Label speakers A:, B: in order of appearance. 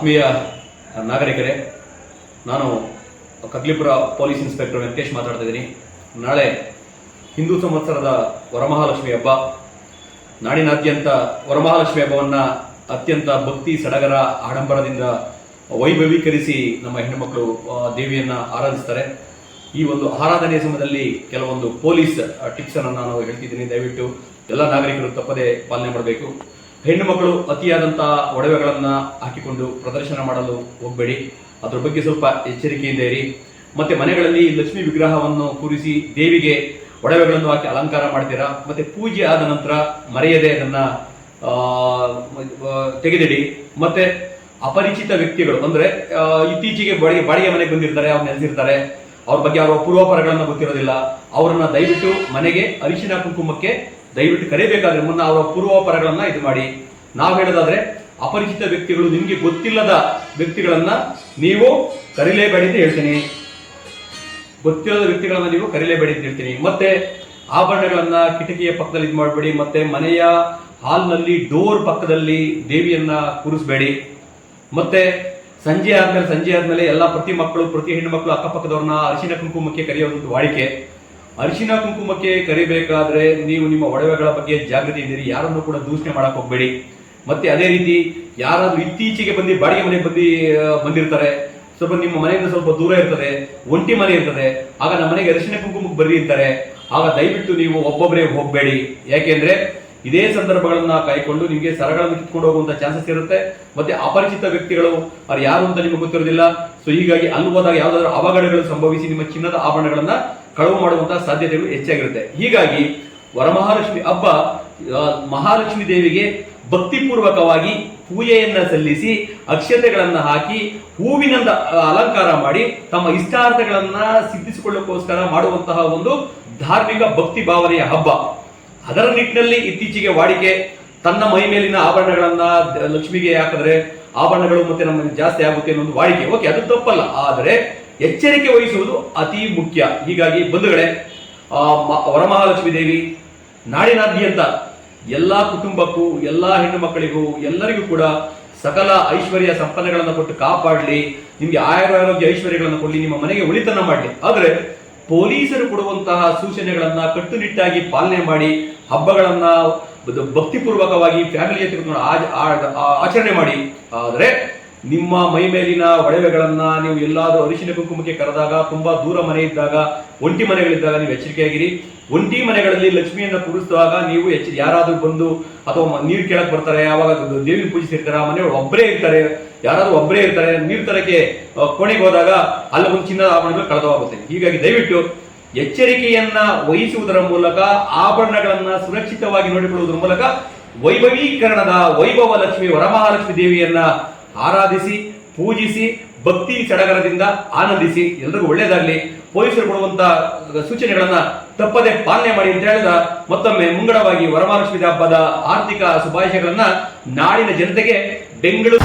A: ಆತ್ಮೀಯ ನಾಗರಿಕರೇ, ನಾನು Kaggalipura police inspector Venkatesh ಮಾತಾಡ್ತಾ ಇದ್ದೀನಿ. ನಾಳೆ ಹಿಂದೂ ಸಂವತ್ಸರದ ವರಮಹಾಲಕ್ಷ್ಮಿ ಹಬ್ಬ. ನಾಡಿನಾದ್ಯಂತ ವರಮಹಾಲಕ್ಷ್ಮಿ ಹಬ್ಬವನ್ನು ಅತ್ಯಂತ ಭಕ್ತಿ ಸಡಗರ ಆಡಂಬರದಿಂದ ವೈಭವೀಕರಿಸಿ ನಮ್ಮ ಹೆಣ್ಣುಮಕ್ಕಳು ದೇವಿಯನ್ನು ಆರಾಧಿಸ್ತಾರೆ. ಈ ಒಂದು ಆರಾಧನೆಯ ಸಮಯದಲ್ಲಿ ಕೆಲವೊಂದು ಪೊಲೀಸ್ ಟಿಪ್ಸನ್ನು ನಾನು ಹೇಳ್ತಿದ್ದೀನಿ. ದಯವಿಟ್ಟು ಎಲ್ಲ ನಾಗರಿಕರು ತಪ್ಪದೇ ಪಾಲನೆ ಮಾಡಬೇಕು. ಹೆಣ್ಣು ಮಕ್ಕಳು ಅತಿಯಾದಂಥ ಒಡವೆಗಳನ್ನು ಹಾಕಿಕೊಂಡು ಪ್ರದರ್ಶನ ಮಾಡಲು ಹೋಗಬೇಡಿ. ಅದ್ರ ಬಗ್ಗೆ ಸ್ವಲ್ಪ ಎಚ್ಚರಿಕೆಯಿಂದ ಇರಿ. ಮತ್ತೆ ಮನೆಗಳಲ್ಲಿ ಲಕ್ಷ್ಮೀ ವಿಗ್ರಹವನ್ನು ಕೂರಿಸಿ ದೇವಿಗೆ ಒಡವೆಗಳನ್ನು ಹಾಕಿ ಅಲಂಕಾರ ಮಾಡ್ತೀರಾ. ಮತ್ತೆ ಪೂಜೆ ಆದ ನಂತರ ಮರೆಯದೆ ಅದನ್ನು ತೆಗೆದಿಡಿ. ಮತ್ತೆ ಅಪರಿಚಿತ ವ್ಯಕ್ತಿಗಳು ಅಂದ್ರೆ ಇತ್ತೀಚೆಗೆ ಬಾಡಿಗೆ ಮನೆಗೆ ಬಂದಿರ್ತಾರೆ, ಅವ್ರು ನೆಲೆಸಿರ್ತಾರೆ, ಅವ್ರ ಬಗ್ಗೆ ಅವರ ಪೂರ್ವಾಪರಗಳನ್ನು ಗೊತ್ತಿರೋದಿಲ್ಲ. ಅವರನ್ನ ದಯವಿಟ್ಟು ಮನೆಗೆ ಅರಿಶಿನ ಕುಂಕುಮಕ್ಕೆ ದಯವಿಟ್ಟು ಕರೆಯಬೇಕಾದ್ರೆ ಮುನ್ನ ಅವರ ಪೂರ್ವಾಪರಗಳನ್ನ ಇದು ಮಾಡಿ. ನಾವು ಹೇಳೋದಾದ್ರೆ ಅಪರಿಚಿತ ವ್ಯಕ್ತಿಗಳು, ನಿಮ್ಗೆ ಗೊತ್ತಿಲ್ಲದ ವ್ಯಕ್ತಿಗಳನ್ನ ನೀವು ಕರೀಲೇಬೇಡಿ ಅಂತ ಹೇಳ್ತೀನಿ. ಗೊತ್ತಿಲ್ಲದ ವ್ಯಕ್ತಿಗಳನ್ನ ನೀವು ಕರೀಲೇಬೇಡಿ ಅಂತ ಹೇಳ್ತೀನಿ. ಮತ್ತೆ ಆಭರಣಗಳನ್ನ ಕಿಟಕಿಯ ಪಕ್ಕದಲ್ಲಿ ಇದು ಮಾಡಬೇಡಿ. ಮತ್ತೆ ಮನೆಯ ಹಾಲ್ನಲ್ಲಿ ಡೋರ್ ಪಕ್ಕದಲ್ಲಿ ದೇವಿಯನ್ನ ಕೂರಿಸಬೇಡಿ. ಮತ್ತೆ ಸಂಜೆ ಆದ್ಮೇಲೆ ಎಲ್ಲ ಪ್ರತಿ ಹೆಣ್ಣು ಮಕ್ಕಳು ಅಕ್ಕಪಕ್ಕದವ್ರನ್ನ ಅರಿಶಿನ ಕುಂಕುಮಕ್ಕೆ ಕರೆಯೋದು ವಾಡಿಕೆ. ಅರಿಶಿನ ಕುಂಕುಮಕ್ಕೆ ಕರಿಬೇಕಾದ್ರೆ ನೀವು ನಿಮ್ಮ ಒಡವೆಗಳ ಬಗ್ಗೆ ಜಾಗೃತಿ ಇದ್ದೀರಿ. ಯಾರನ್ನು ಕೂಡ ದೂಷಣೆ ಮಾಡಕ್ ಹೋಗ್ಬೇಡಿ. ಮತ್ತೆ ಅದೇ ರೀತಿ ಯಾರಾದ್ರೂ ಇತ್ತೀಚೆಗೆ ಬಾಡಿಗೆ ಮನೆಗೆ ಬಂದಿರ್ತಾರೆ, ಸ್ವಲ್ಪ ನಿಮ್ಮ ಮನೆಯಿಂದ ಸ್ವಲ್ಪ ದೂರ ಇರ್ತದೆ, ಒಂಟಿ ಮನೆ ಇರ್ತದೆ, ಆಗ ನಮ್ಮ ಮನೆಗೆ ಅರಿಶಿನ ಕುಂಕುಮಕ್ಕೆ ಬರ್ರಿ ಅಂತಾರೆ. ಆಗ ದಯವಿಟ್ಟು ನೀವು ಒಬ್ಬೊಬ್ಬರೇ ಹೋಗ್ಬೇಡಿ. ಯಾಕೆಂದ್ರೆ ಇದೇ ಸಂದರ್ಭಗಳನ್ನ ಕಾಯ್ಕೊಂಡು ನಿಮಗೆ ಸರಗಳನ್ನು ಕಿತ್ಕೊಂಡು ಹೋಗುವಂತ ಚಾನ್ಸಸ್ ಇರುತ್ತೆ. ಮತ್ತೆ ಅಪರಿಚಿತ ವ್ಯಕ್ತಿಗಳು ಅವ್ರು ಯಾರು ಅಂತ ನಿಮಗೆ ಗೊತ್ತಿರೋದಿಲ್ಲ. ಸೊ ಹೀಗಾಗಿ ಅಲ್ಲಿ ಹೋದಾಗ ಯಾವ್ದಾದ್ರು ಅವಘಡಗಳು ಸಂಭವಿಸಿ ನಿಮ್ಮ ಚಿನ್ನದ ಆಭರಣಗಳನ್ನ ಕಳವು ಮಾಡುವಂತಹ ಸಾಧ್ಯತೆಗಳು ಹೆಚ್ಚಾಗಿರುತ್ತೆ. ಹೀಗಾಗಿ ವರಮಹಾಲಕ್ಷ್ಮಿ ಹಬ್ಬ ಮಹಾಲಕ್ಷ್ಮಿ ದೇವಿಗೆ ಭಕ್ತಿಪೂರ್ವಕವಾಗಿ ಪೂಜೆಯನ್ನ ಸಲ್ಲಿಸಿ ಅಕ್ಷತೆಗಳನ್ನ ಹಾಕಿ ಹೂವಿನಿಂದ ಅಲಂಕಾರ ಮಾಡಿ ತಮ್ಮ ಇಷ್ಟಾರ್ಥಗಳನ್ನ ಸಿದ್ಧಿಸಿಕೊಳ್ಳೋಕ್ಕೋಸ್ಕರ ಮಾಡುವಂತಹ ಒಂದು ಧಾರ್ಮಿಕ ಭಕ್ತಿ ಭಾವನೆಯ ಹಬ್ಬ. ಅದರ ನಿಟ್ಟಿನಲ್ಲಿ ಇತ್ತೀಚೆಗೆ ವಾಡಿಕೆ ತನ್ನ ಮೈ ಮೇಲಿನ ಆಭರಣಗಳನ್ನ ಲಕ್ಷ್ಮಿಗೆ ಹಾಕಿದ್ರೆ ಆಭರಣಗಳು ಮತ್ತೆ ನಮ್ಮ ಜಾಸ್ತಿ ಆಗುತ್ತೆ ಅನ್ನೋದು ವಾಡಿಕೆ. ಓಕೆ, ಅದು ತಪ್ಪಲ್ಲ, ಆದರೆ ಎಚ್ಚರಿಕೆ ವಹಿಸುವುದು ಅತಿ ಮುಖ್ಯ. ಹೀಗಾಗಿ ಬಂಧುಗಳೇ, ವರಮಹಾಲಕ್ಷ್ಮಿ ದೇವಿ ನಾಡಿನಾದ್ಯಂತ ಎಲ್ಲಾ ಕುಟುಂಬಕ್ಕೂ, ಎಲ್ಲಾ ಹೆಣ್ಣು ಮಕ್ಕಳಿಗೂ, ಎಲ್ಲರಿಗೂ ಕೂಡ ಸಕಲ ಐಶ್ವರ್ಯ ಸಂಪನ್ನಗಳನ್ನು ಕೊಟ್ಟು ಕಾಪಾಡಲಿ. ನಿಮ್ಗೆ ಆರೋಗ್ಯ ಐಶ್ವರ್ಯಗಳನ್ನು ಕೊಡಲಿ, ನಿಮ್ಮ ಮನೆಗೆ ಒಳಿತನ್ನ ಮಾಡಲಿ. ಆದರೆ ಪೊಲೀಸರು ಕೊಡುವಂತಹ ಸೂಚನೆಗಳನ್ನ ಕಟ್ಟುನಿಟ್ಟಾಗಿ ಪಾಲನೆ ಮಾಡಿ ಹಬ್ಬಗಳನ್ನ ಭಕ್ತಿಪೂರ್ವಕವಾಗಿ ಫ್ಯಾಮಿಲಿ ಜೊತೆ ಆಚರಣೆ ಮಾಡಿ. ಆದರೆ ನಿಮ್ಮ ಮೈ ಮೇಲಿನ ಒಡವೆಗಳನ್ನ ನೀವು ಎಲ್ಲಾದ್ರೂ ಅರಿಶಿನ ಕುಂಕುಮಕ್ಕೆ ಕರೆದಾಗ, ತುಂಬಾ ದೂರ ಮನೆ ಇದ್ದಾಗ, ಒಂಟಿ ಮನೆಗಳಿದ್ದಾಗ ನೀವು ಎಚ್ಚರಿಕೆಯಾಗಿರಿ. ಒಂಟಿ ಮನೆಗಳಲ್ಲಿ ಲಕ್ಷ್ಮಿಯನ್ನ ಕೂರಿಸುವಾಗ ನೀವು ಯಾರಾದ್ರೂ ಬಂದು ಅಥವಾ ನೀರು ಕೇಳಕ್ ಬರ್ತಾರೆ, ಯಾವಾಗ ದೇವಿನ ಪೂಜಿಸಿರ್ತಾರೆ, ಆ ಮನೆಯೊಳಗೆ ಯಾರಾದ್ರೂ ಒಬ್ಬರೇ ಇರ್ತಾರೆ, ನೀರು ತರಕ್ಕೆ ಕೋಣೆಗೆ ಹೋದಾಗ ಅಲ್ಲಿ ಒಂದು ಚಿನ್ನದ ಆಭರಣಗಳು ಕಳೆದವಾಗುತ್ತೆ. ಹೀಗಾಗಿ ದಯವಿಟ್ಟು ಎಚ್ಚರಿಕೆಯನ್ನ ವಹಿಸುವುದರ ಮೂಲಕ, ಆಭರಣಗಳನ್ನ ಸುರಕ್ಷಿತವಾಗಿ ನೋಡಿಕೊಳ್ಳುವುದರ ಮೂಲಕ ವೈಭವೀಕರಣದ ವೈಭವ ಲಕ್ಷ್ಮಿ ವರಮಹಾಲಕ್ಷ್ಮಿ ದೇವಿಯನ್ನ ಆರಾಧಿಸಿ, ಪೂಜಿಸಿ, ಭಕ್ತಿ ಸಡಗರದಿಂದ ಆನಂದಿಸಿ. ಎಲ್ರಿಗೂ ಒಳ್ಳೇದಾಗ್ಲಿ. ಪೊಲೀಸರು ಕೊಡುವಂತ ಸೂಚನೆಗಳನ್ನ ತಪ್ಪದೆ ಪಾಲನೆ ಮಾಡಿ ಅಂತ ಹೇಳಿದ ಮತ್ತೊಮ್ಮೆ ಮುಂಗಡವಾಗಿ ವರಮಹಾಲಕ್ಷ್ಮಿ ಹಬ್ಬದ ಆರ್ಥಿಕ ಶುಭಾಶಯಗಳನ್ನ ನಾಡಿನ ಜನತೆಗೆ ಬೆಂಗಳೂರು